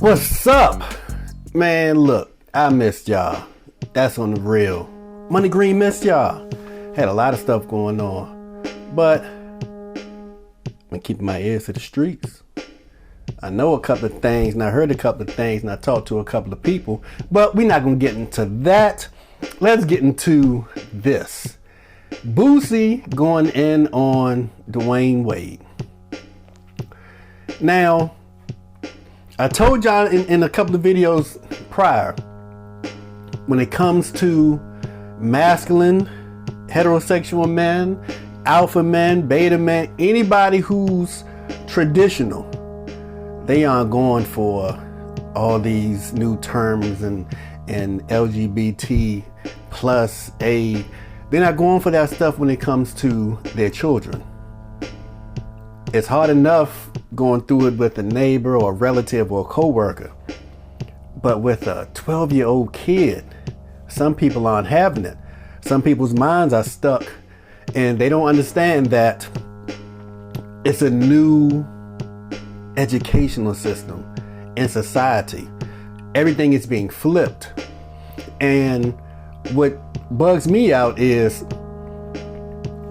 What's up? Man, look, I missed y'all. That's on the real. Money Green missed y'all. Had a lot of stuff going on. But I'm keeping my ears to the streets. I know a couple of things and I heard a couple of things and I talked to a couple of people, but we're not going to get into that. Let's get into this. Boosie going in on Dwyane Wade. Now, I told y'all in a couple of videos prior, when it comes to masculine, heterosexual men, alpha men, beta men, anybody who's traditional, they aren't going for all these new terms and LGBT plus A. They're not going for that stuff when it comes to their children. It's hard enough going through it with a neighbor or a relative or a coworker. But with a 12-year-old kid, some people aren't having it. Some people's minds are stuck and they don't understand that it's a new educational system in society. Everything is being flipped. And what bugs me out is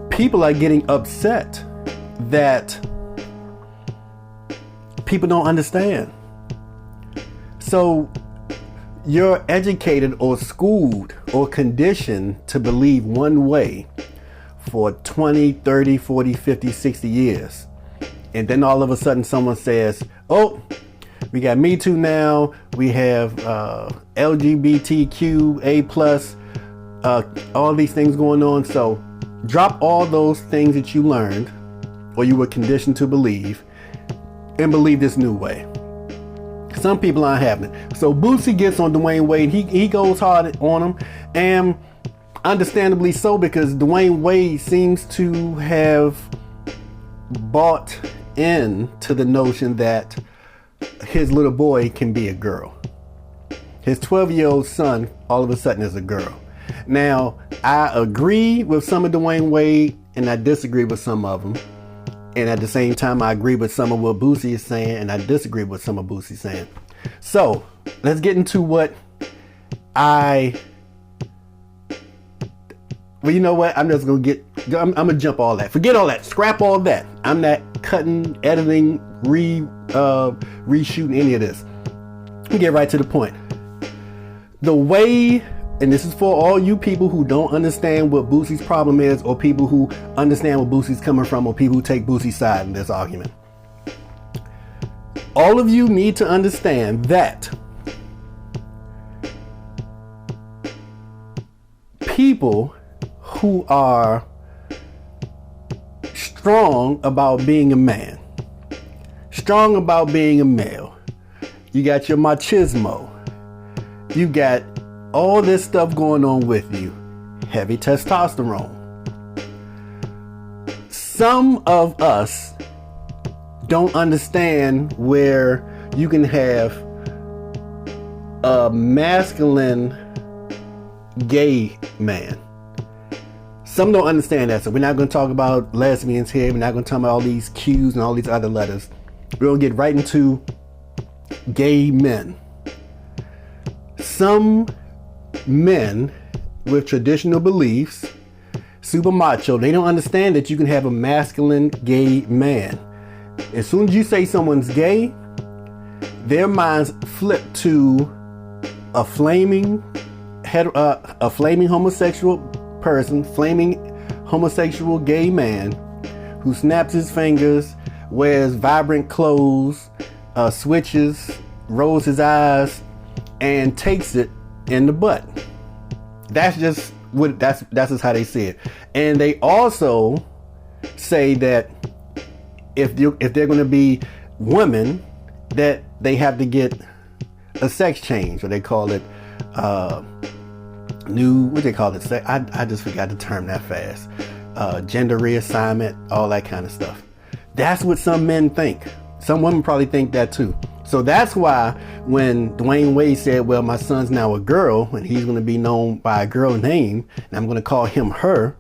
people are getting upset that people don't understand. So you're educated or schooled or conditioned to believe one way for 20, 30, 40, 50, 60 years. And then all of a sudden someone says, oh, we got Me Too now. We have LGBTQ, A plus, all these things going on. So drop all those things that you learned or you were conditioned to believe and believe this new way. Some people aren't having it. So Boosie gets on Dwyane Wade. He goes hard on him, and understandably so, because Dwyane Wade seems to have bought into the notion that his little boy can be a girl. His 12-year-old son all of a sudden is a girl. Now, I agree with some of Dwyane Wade and I disagree with some of them. And at the same time, I agree with some of what Boosie is saying, and I disagree with some of Boosie's saying. So let's get into what well, you know what? I'm gonna jump all that. Forget all that. Scrap all that. I'm not cutting, editing, reshooting any of this. We get right to the point. The way, and this is for all you people who don't understand what Boosie's problem is, or people who understand where Boosie's coming from, or people who take Boosie's side in this argument. All of you need to understand that people who are strong about being a man, strong about being a male, you got your machismo, you got all this stuff going on with you, heavy testosterone. Some of us don't understand where you can have a masculine gay man. Some don't understand that, so we're not going to talk about lesbians here. We're not going to talk about all these Q's and all these other letters. We're going to get right into gay men. Some men with traditional beliefs, super macho, they don't understand that you can have a masculine gay man. As soon as you say someone's gay, their minds flip to a flaming homosexual person, flaming homosexual gay man who snaps his fingers, wears vibrant clothes, switches, rolls his eyes, and takes it in the butt. That's just how they see it. And they also say that if they're going to be women, that they have to get a sex change, or they call it I just forgot the term that fast. Gender reassignment, all that kind of stuff. That's what some men think. Some women probably think that too. So that's why when Dwyane Wade said, well, my son's now a girl and he's going to be known by a girl name and I'm going to call him her,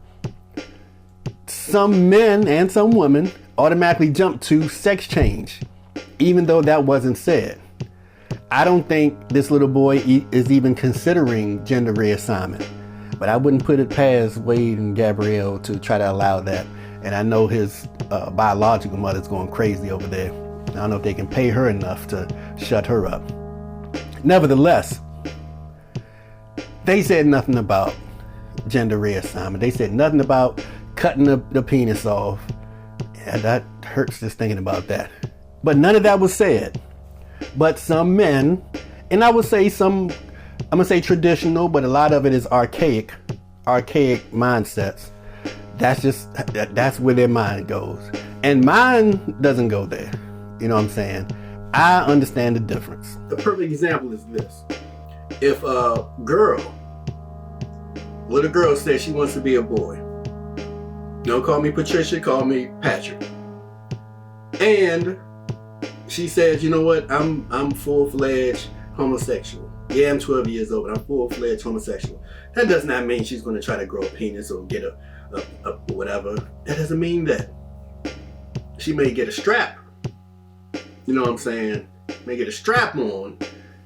some men and some women automatically jump to sex change, even though that wasn't said. I don't think this little boy is even considering gender reassignment. But I wouldn't put it past Wade and Gabrielle to try to allow that. And I know his biological mother's going crazy over there. I don't know if they can pay her enough to shut her up. Nevertheless, they said nothing about gender reassignment. They said nothing about cutting the penis off. And that hurts just thinking about that. But none of that was said. But some men, and I would say some, I'm going to say traditional, but a lot of it is archaic mindsets. That's where their mind goes. And mine doesn't go there. You know what I'm saying? I understand the difference. The perfect example is this. If a little girl says she wants to be a boy. Don't call me Patricia, call me Patrick. And she says, you know what, I'm full-fledged homosexual. Yeah, I'm 12 years old, but I'm full-fledged homosexual. That does not mean she's going to try to grow a penis or get a whatever. That doesn't mean that. She may get a strap. You know what I'm saying? May get a strap on.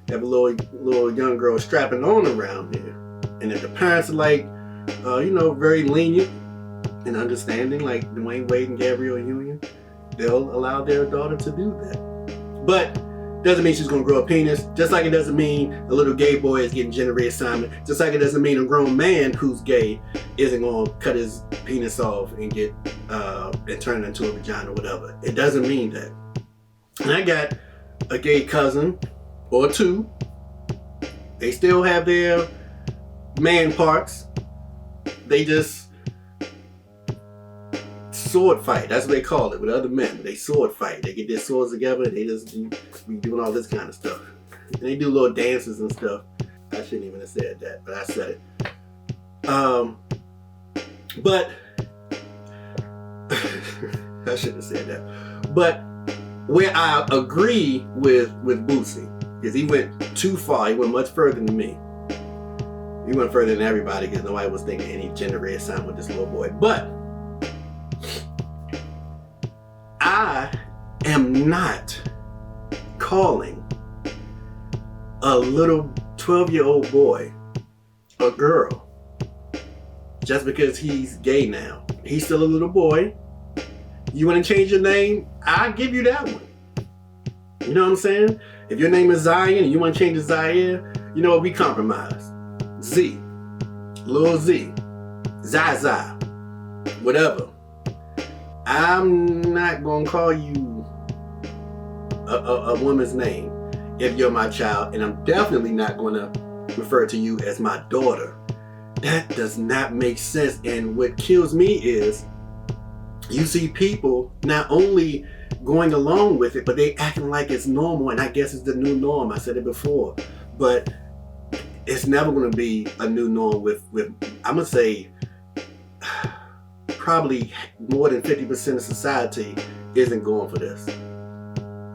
Have a little young girl strapping on around here. And if the parents are like, very lenient and understanding, like Dwyane Wade and Gabrielle Union, they'll allow their daughter to do that. But doesn't mean she's going to grow a penis. Just like it doesn't mean a little gay boy is getting gender reassignment. Just like it doesn't mean a grown man who's gay isn't going to cut his penis off and get and turn it into a vagina or whatever. It doesn't mean that. And I got a gay cousin or two. They still have their man parts. They just sword fight. That's what they call it with other men. They sword fight. They get their swords together and they just be doing all this kind of stuff. And they do little dances and stuff. I shouldn't even have said that, but I said it. But I shouldn't have said that. But where I agree with Boosie is he went too far. He went much further than me. He went further than everybody because nobody was thinking any gender reassignment with this little boy. But I am not calling a little 12-year-old boy a girl just because he's gay now. He's still a little boy. You want to change your name? I'll give you that one. You know what I'm saying? If your name is Zion and you want to change to Zaire, you know what? We compromise. Z. Lil Z. Zaza. Whatever. I'm not going to call you a woman's name if you're my child, and I'm definitely not going to refer to you as my daughter. That does not make sense. And what kills me is you see people not only going along with it, but they acting like it's normal, and I guess it's the new norm. I said it before, but it's never going to be a new norm with I'm going to say probably more than 50% of society isn't going for this.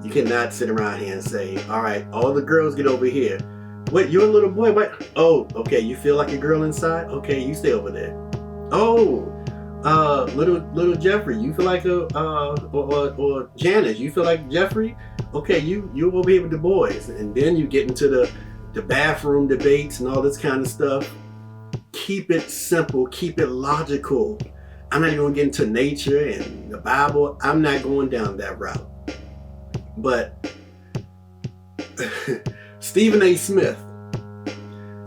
You cannot sit around here and say, all right, all the girls get over here. Wait, you're a little boy? What? Oh, okay, you feel like a girl inside? Okay, you stay over there. Oh, little Jeffrey, you feel like or Janice, you feel like Jeffrey? Okay, you over here with the boys. And then you get into the bathroom debates and all this kind of stuff. Keep it simple, keep it logical. I'm not even going to get into nature and the Bible. I'm not going down that route. But Stephen A. Smith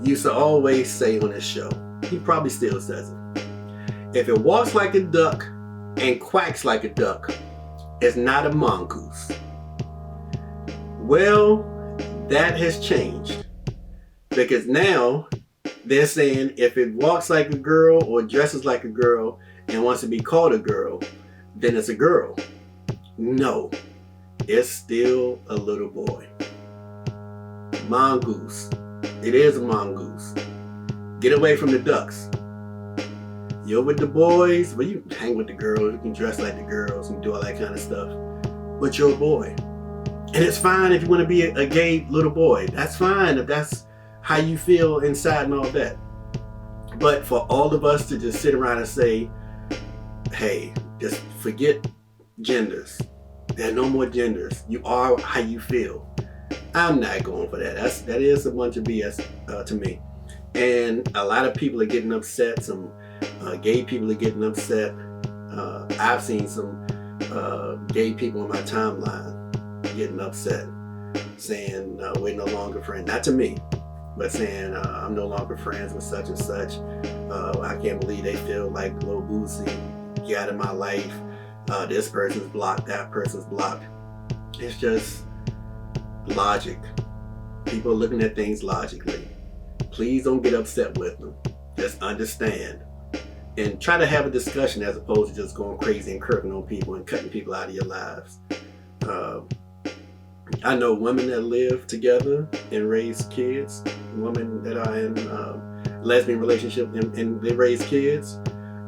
used to always say on his show, he probably still says it, if it walks like a duck and quacks like a duck, it's not a mongoose. Well, that has changed. Because now they're saying if it walks like a girl or dresses like a girl and wants to be called a girl, then it's a girl. No, it's still a little boy. Mongoose. It is a mongoose. Get away from the ducks. You're with the boys, but you hang with the girls, you can dress like the girls and do all that kind of stuff. But you're a boy. And it's fine if you want to be a gay little boy. That's fine if that's how you feel inside and all that. But for all of us to just sit around and say, hey, just forget genders. There are no more genders. You are how you feel. I'm not going for that. That is a bunch of BS to me. And a lot of people are getting upset. Some gay people are getting upset. I've seen some gay people on my timeline getting upset, saying we're no longer friends. Not to me, but saying I'm no longer friends with such and such. I can't believe they feel like Lil Boosie, get out of my life. This person's blocked, that person's blocked. It's just logic. People are looking at things logically. Please don't get upset with them. Just understand. And try to have a discussion as opposed to just going crazy and curving on people and cutting people out of your lives. I know women that live together and raise kids, women that are in lesbian relationships and they raise kids,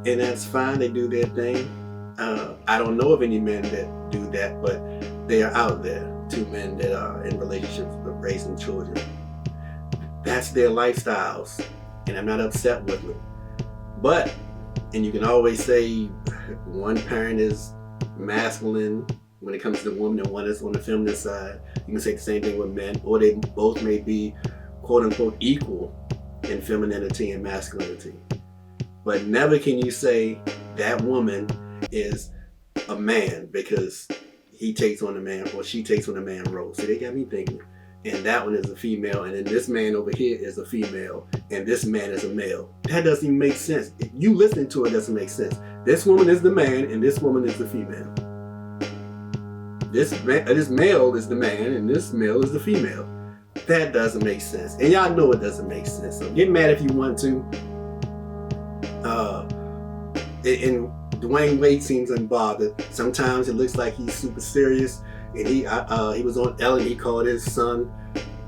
and that's fine, they do their thing. I don't know of any men that do that, but they are out there. 2 men that are in relationships with raising children. That's their lifestyles, and I'm not upset with it. But, and you can always say one parent is masculine when it comes to the woman and one is on the feminine side. You can say the same thing with men, or they both may be quote unquote equal in femininity and masculinity. But never can you say that woman is a man because he takes on a man or she takes on a man role. So they got me thinking, and that one is a female, and then this man over here is a female, and this man is a male. That doesn't even make sense. If you listen to it, doesn't make sense. This woman is the man, and this woman is the female. This male is the man, and this male is the female. That doesn't make sense, and y'all know it doesn't make sense. So get mad if you want to. And Dwyane Wade seems unbothered. Sometimes it looks like he's super serious. And he was on Ellen. He called his son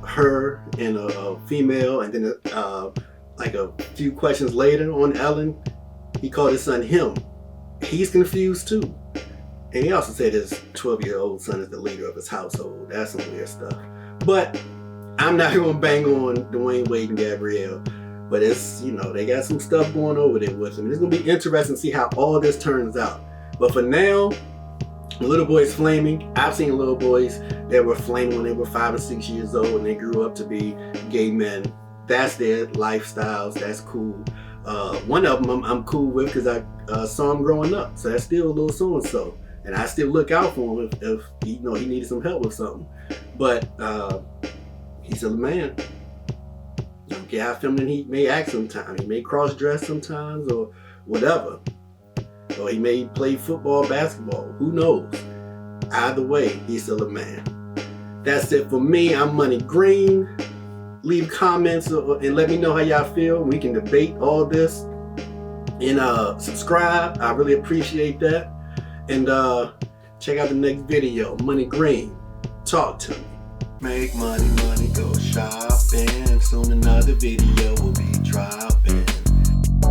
her and a female, and then like a few questions later on Ellen, he called his son him. He's confused too. And he also said his 12-year-old son is the leader of his household. That's some weird stuff. But I'm not gonna bang on Dwyane Wade and Gabrielle. But it's, they got some stuff going over there with them. It's gonna be interesting to see how all this turns out. But for now, the little boy is flaming. I've seen little boys that were flaming when they were 5 or 6 years old and they grew up to be gay men. That's their lifestyles. That's cool. One of them I'm cool with because I saw him growing up. So that's still a little so-and-so. And I still look out for him if he needed some help with something. But he's still a man. I don't care how feminine he may act sometimes. He may cross-dress sometimes or whatever. Or he may play football, basketball. Who knows? Either way, he's still a man. That's it for me. I'm Money Green. Leave comments and let me know how y'all feel. We can debate all this. And subscribe. I really appreciate that. And check out the next video. Money Green. Talk to me. Make money, go shopping. Soon another video will be dropping.